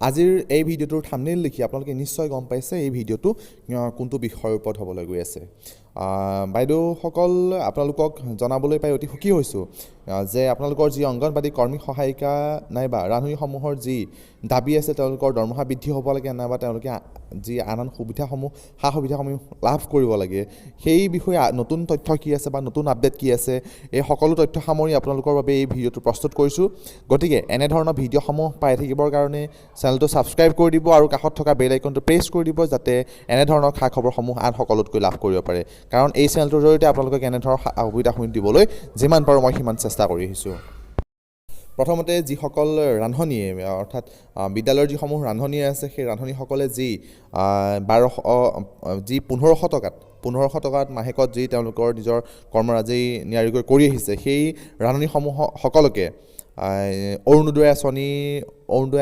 আজিৰ এই ভিডিঅ'টোৰ থাম্বনেইল দেখি আপোনালোকে নিশ্চয় গম পাইছে এই ভিডিঅ'টো কোনটো বিষয়ৰ ওপৰত হ'বলৈ গৈ আছে। বাইদেউসকল আপোনালোকক জনাবলৈ পাই অতি সুখী হৈছোঁ যে আপোনালোকৰ যি অংগনবাদী কৰ্মী সহায়িকা নাইবা ৰান্ধনীসমূহৰ যি দাবী আছে তেওঁলোকৰ দৰমহা বৃদ্ধি হ'ব লাগে নাইবা তেওঁলোকে যি আন সুবিধাসমূহ সা সুবিধাসমূহ লাভ কৰিব লাগে সেই বিষয়ে নতুন তথ্য কি আছে বা নতুন আপডেট কি আছে এই সকলো তথ্য সামৰি আপোনালোকৰ বাবে এই ভিডিঅ'টো প্ৰস্তুত কৰিছোঁ। গতিকে এনেধৰণৰ ভিডিঅ'সমূহ পাই থাকিবৰ কাৰণে চেনেলটো ছাবস্ক্ৰাইব কৰি দিব আৰু কাষত থকা বেল আইকনটো প্ৰেছ কৰি দিব যাতে এনেধৰণৰ খা খবৰসমূহ আন সকলোতকৈ লাভ কৰিব পাৰে। কাৰণ এই চেনেলটোৰ জৰিয়তে আপোনালোকক এনেধৰণৰ সুবিধাসমূহ দিবলৈ যিমান পাৰোঁ মই সিমান চেষ্টা কৰি আহিছোঁ। প্ৰথমতে যিসকল ৰান্ধনীয়ে অৰ্থাৎ বিদ্যালয়ৰ যিসমূহ ৰান্ধনী আছে সেই ৰান্ধনীসকলে যি 1500 টকাত মাহেকত যি তেওঁলোকৰ নিজৰ কৰ্মৰাজি নিয়াৰিকৈ কৰি আহিছে সেই ৰান্ধনীসকলকে অৰুণোদয়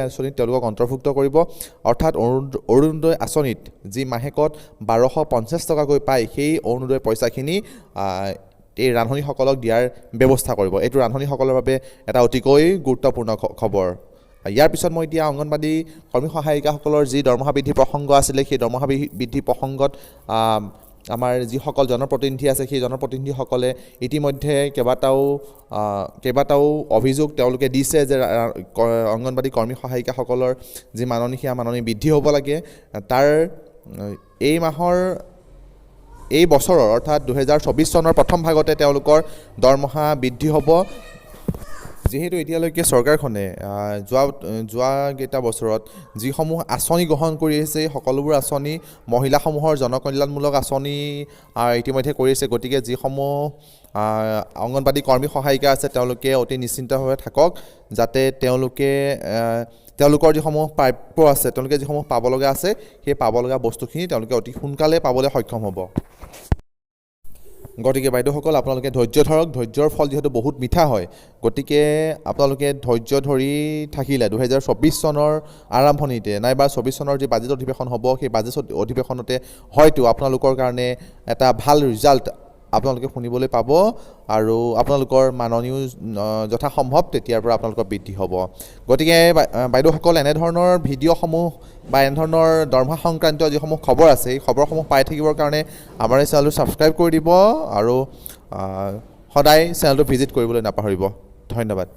আঁচনিত তেওঁলোকক অন্তৰ্ভুক্ত কৰিব। অৰ্থাৎ অৰুণোদয় আঁচনিত যি মাহেকত 1250 টকাকৈ পায় সেই অৰুণোদয় পইচাখিনি এই ৰান্ধনীসকলক দিয়াৰ ব্যৱস্থা কৰিব। এইটো ৰান্ধনীসকলৰ বাবে এটা অতিকৈ গুৰুত্বপূৰ্ণ খবৰ। ইয়াৰ পিছত মই এতিয়া অংগনবাদী কৰ্মী সহায়িকাসকলৰ যি দৰমহা বৃদ্ধি প্ৰসংগ আছিলে সেই দৰমহা বৃদ্ধি প্ৰসংগত আমাৰ যিসকল জনপ্ৰতিনিধি আছে সেই জনপ্ৰতিনিধিসকলে ইতিমধ্যে কেইবাটাও অভিযোগ তেওঁলোকে দিছে যে অংগনবাদী কৰ্মী সহায়িকাসকলৰ যি মাননি সেয়া মাননি বৃদ্ধি হ'ব লাগে। তাৰ এই বছৰৰ অৰ্থাৎ 2024 চনৰ প্ৰথম ভাগতে তেওঁলোকৰ দৰমহা বৃদ্ধি হ'ব। যিহেতু এতিয়ালৈকে চৰকাৰখনে যোৱা কেইটা বছৰত যিসমূহ আঁচনি গ্ৰহণ কৰি আহিছে সকলোবোৰ আঁচনি মহিলাসমূহৰ জনকল্যাণমূলক আঁচনি ইতিমধ্যে কৰিছে। গতিকে যিসমূহ অংগনবাদী কৰ্মী সহায়িকা আছে তেওঁলোকে অতি নিশ্চিন্তভাৱে থাকক যাতে তেওঁলোকৰ যিসমূহ প্ৰাপ্য আছে তেওঁলোকে যিসমূহ পাব লগা আছে সেই পাব লগা বস্তুখিনি তেওঁলোকে অতি সোনকালে পাবলৈ সক্ষম হ'ব। গতিকে বাইদেউসকল আপোনালোকে ধৈৰ্য ধৰক। ধৈৰ্যৰ ফল যিহেতু বহুত মিঠা হয় গতিকে আপোনালোকে ধৈৰ্য ধৰি থাকিলে 2024 চনৰ আৰম্ভণিতে নাইবা 24 চনৰ যি বাজেট অধিৱেশন হ'ব সেই বাজেট অধিৱেশনতে হয়তো আপোনালোকৰ কাৰণে এটা ভাল ৰিজাল্ট আপোনালোকে শুনিবলৈ পাব আৰু আপোনালোকৰ মাননিও যথাসম্ভৱ তেতিয়াৰ পৰা আপোনালোকৰ বৃদ্ধি হ'ব। গতিকে বাইদেউসকল এনেধৰণৰ ভিডিঅ'সমূহ বা এনেধৰণৰ দৰমহা সংক্ৰান্তীয় যিসমূহ খবৰ আছে এই খবৰসমূহ পাই থাকিবৰ কাৰণে আমাৰ এই চেনেলটো ছাবস্ক্ৰাইব কৰি দিব আৰু সদায় চেনেলটো ভিজিট কৰিবলৈ নাপাহৰিব। ধন্যবাদ।